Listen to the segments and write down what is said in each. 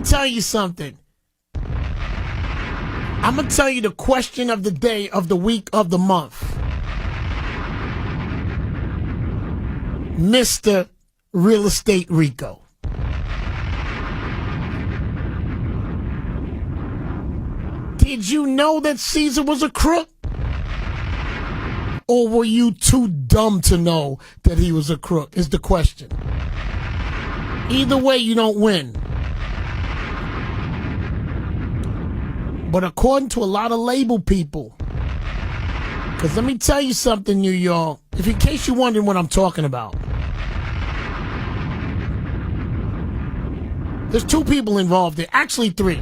tell you something. I'm going to tell you the question of the day, of the week, of the month. Mr. Real Estate Rico. Did you know that Caesar was a crook? Or were you too dumb to know that he was a crook, is the question. Either way, you don't win. But according to a lot of label people, because let me tell you something, New York, if in case you're wondering what I'm talking about, there's two people involved there, actually three.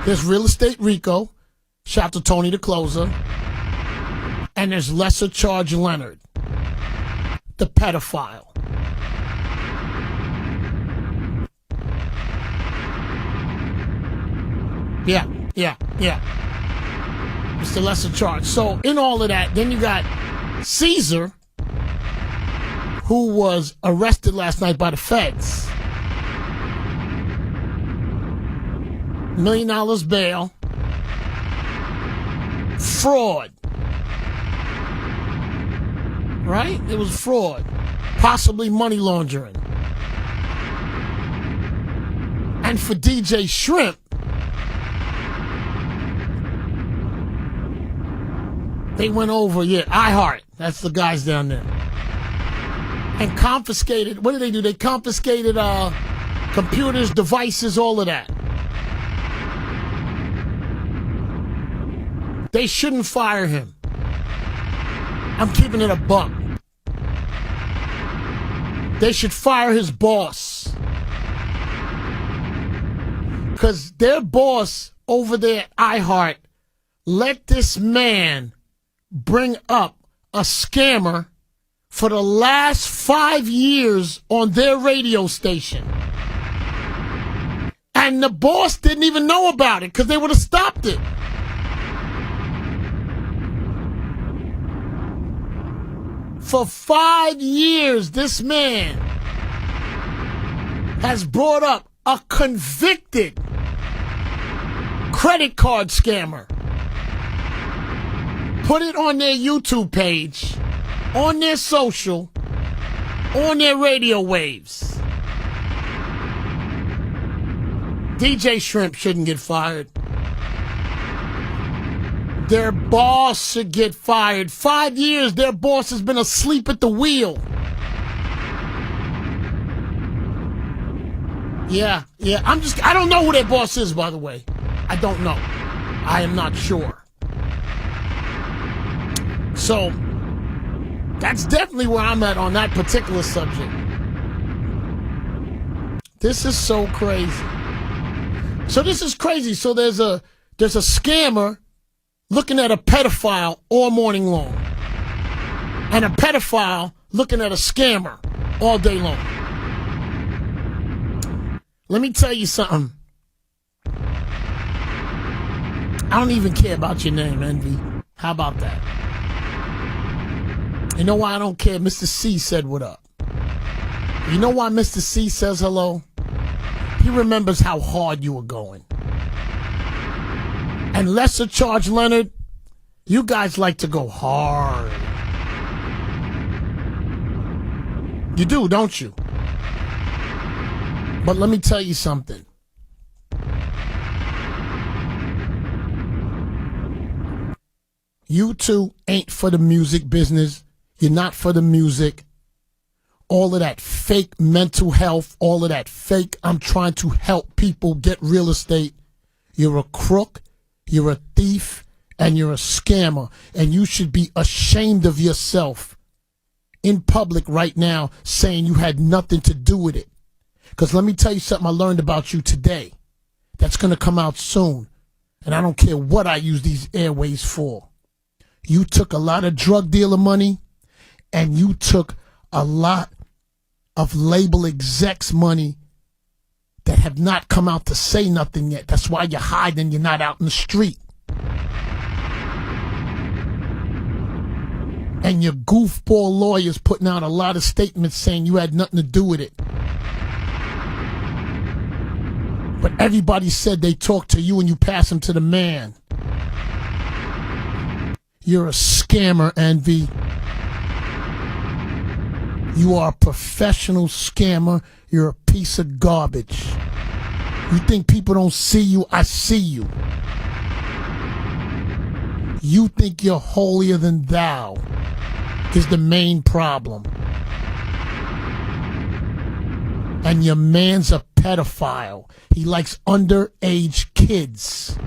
There's Real Estate Rico, shout out to Tony the Closer, and there's Lesser Charge Leonard, the pedophile. Yeah. Mr. Lesser Charge. So in all of that, then you got Caesar, who was arrested last night by the feds. $1 million bail. Fraud. Right? It was fraud. Possibly money laundering. And for DJ Shrimp, they went over, iHeart. That's the guys down there. And confiscated, what did they do? They confiscated computers, devices, all of that. They shouldn't fire him. I'm keeping it a buck. They should fire his boss. Because their boss over there at iHeart let this man bring up a scammer for the last 5 years on their radio station. And the boss didn't even know about it because they would have stopped it. For 5 years, this man has brought up a convicted credit card scammer. Put it on their YouTube page, on their social, on their radio waves. DJ Shrimp shouldn't get fired. Their boss should get fired. 5 years, their boss has been asleep at the wheel. Yeah. I don't know who their boss is, by the way. I don't know. I am not sure. So, that's definitely where I'm at on that particular subject. This is so crazy. So this is crazy. So there's a scammer looking at a pedophile all morning long. And a pedophile looking at a scammer all day long. Let me tell you something. I don't even care about your name, Envy. How about that? You know why I don't care? Mr. C said what up. You know why Mr. C says hello? He remembers how hard you were going. And Lesser Charge Leonard, you guys like to go hard. You do, don't you? But let me tell you something. You two ain't for the music business. You're not for the music. All of that fake mental health, all of that fake, I'm trying to help people get real estate. You're a crook, you're a thief, and you're a scammer. And you should be ashamed of yourself in public right now saying you had nothing to do with it. Because let me tell you something I learned about you today that's going to come out soon. And I don't care what I use these airways for. You took a lot of drug dealer money, and you took a lot of label execs money that have not come out to say nothing yet. That's why you're hiding. You're not out in the street. And your goofball lawyers putting out a lot of statements saying you had nothing to do with it. But everybody said they talk to you and you pass them to the man. You're a scammer, Envy. You are a professional scammer. You're a piece of garbage. You think people don't see you? I see you. You think you're holier than thou is the main problem. And your man's a pedophile. He likes underage kids.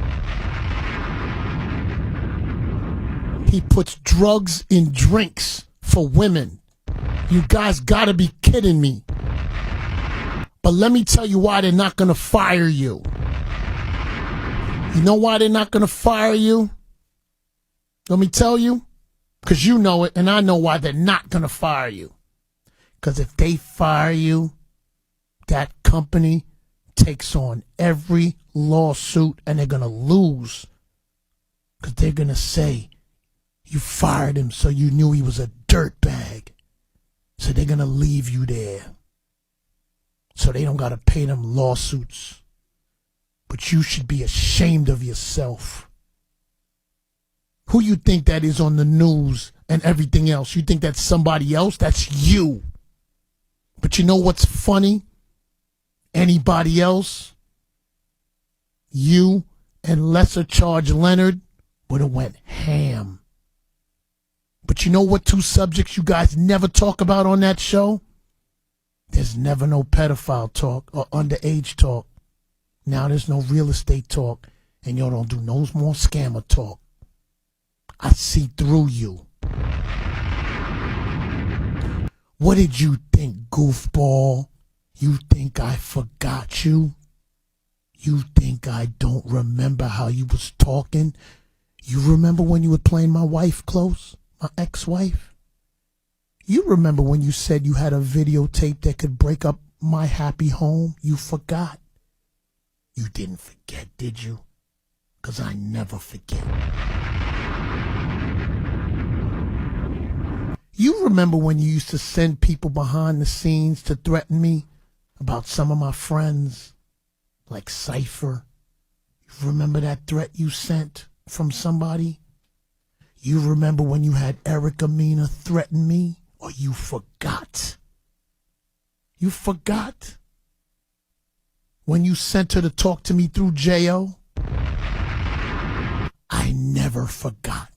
He puts drugs in drinks for women. You guys gotta be kidding me. But let me tell you why they're not gonna fire you. You know why they're not gonna fire you? Let me tell you. Because you know it, and I know why they're not gonna fire you. Because if they fire you, that company takes on every lawsuit and they're gonna lose. Because they're gonna say, you fired him so you knew he was a dirtbag. So they're gonna leave you there. So they don't gotta pay them lawsuits. But you should be ashamed of yourself. Who you think that is on the news and everything else? You think that's somebody else? That's you. But you know what's funny? Anybody else? You and Lesser Charge Leonard would have went ham. But you know what two subjects you guys never talk about on that show? There's never no pedophile talk or underage talk. Now there's no real estate talk. And y'all don't do no more scammer talk. I see through you. What did you think, goofball? You think I forgot you? You think I don't remember how you was talking? You remember when you were playing my wife close? My ex-wife? You remember when you said you had a videotape that could break up my happy home? You forgot. You didn't forget, did you? 'Cause I never forget. You remember when you used to send people behind the scenes to threaten me about some of my friends, like Cypher? You remember that threat you sent from somebody? You remember when you had Erica Mena threaten me? Or you forgot? You forgot? When you sent her to talk to me through J.O.? I never forgot.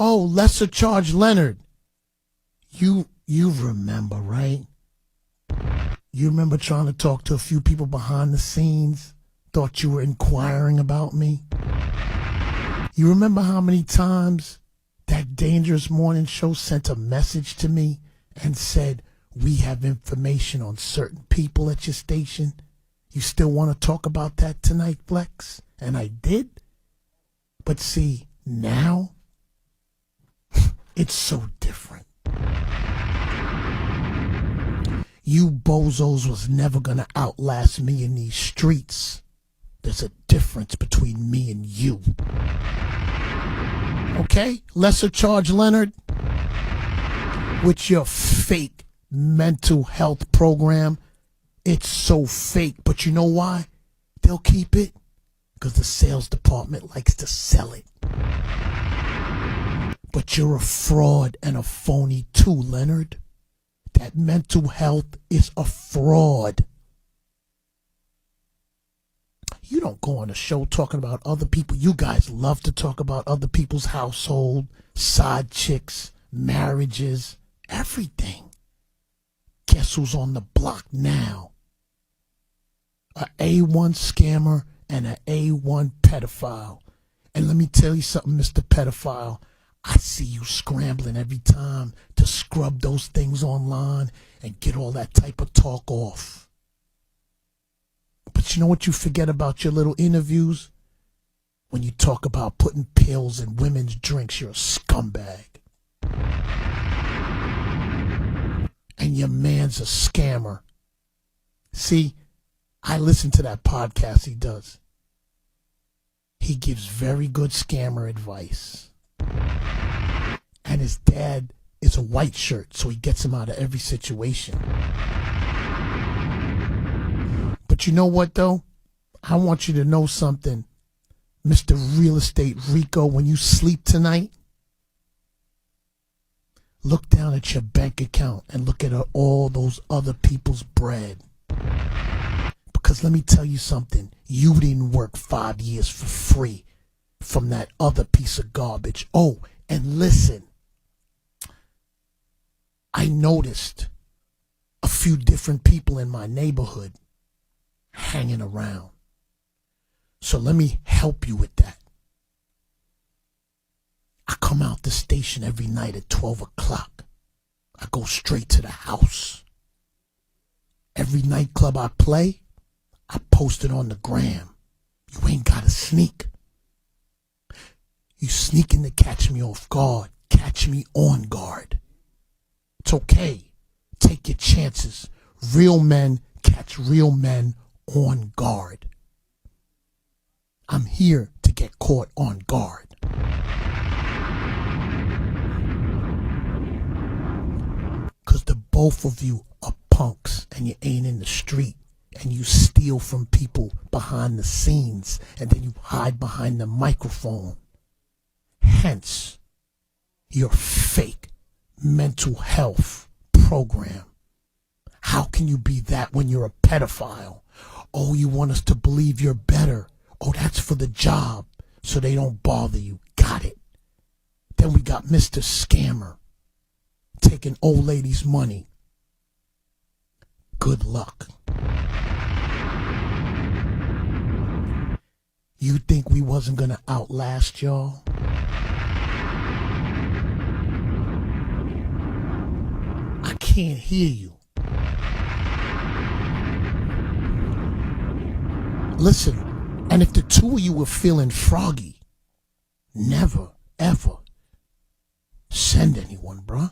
Oh, Lesser Charge Leonard. You remember, right? You remember trying to talk to a few people behind the scenes? Thought you were inquiring about me? You remember how many times that Dangerous Morning Show sent a message to me and said, we have information on certain people at your station? You still want to talk about that tonight, Flex? And I did. But see, now, it's so different. You bozos was never going to outlast me in these streets. There's a difference between me and you. Okay? Lesser Charge Leonard, with your fake mental health program. It's so fake, but you know why? They'll keep it because the sales department likes to sell it. But you're a fraud and a phony too, Leonard. That mental health is a fraud. You don't go on a show talking about other people. You guys love to talk about other people's household, side chicks, marriages, everything. Guess who's on the block now? A A1 scammer and an A1 pedophile. And let me tell you something, Mr. Pedophile. I see you scrambling every time to scrub those things online and get all that type of talk off. But you know what you forget about your little interviews? When you talk about putting pills in women's drinks, you're a scumbag. And your man's a scammer. See, I listen to that podcast he does. He gives very good scammer advice. And his dad is a white shirt, so he gets him out of every situation. But you know what, though? I want you to know something, Mr. Real Estate Rico. When you sleep tonight, look down at your bank account and look at all those other people's bread. Because let me tell you something. You didn't work 5 years for free from that other piece of garbage. Oh, and listen. I noticed a few different people in my neighborhood hanging around. So let me help you with that. I come out the station every night at 12 o'clock. I go straight to the house. Every nightclub I play, I post it on the gram. You ain't gotta sneak. You sneaking to catch me off guard. Catch me on guard. It's okay. Take your chances. Real men catch real men on guard. I'm here to get caught on guard. Because the both of you are punks and you ain't in the street and you steal from people behind the scenes and then you hide behind the microphone. Hence, your fake mental health program. How can you be that when you're a pedophile? Oh, you want us to believe you're better. Oh, that's for the job, so they don't bother you. Got it. Then we got Mr. Scammer taking old ladies' money. Good luck. You think we wasn't going to outlast y'all? I can't hear you. Listen. And if the two of you were feeling froggy, never, ever send anyone, bruh.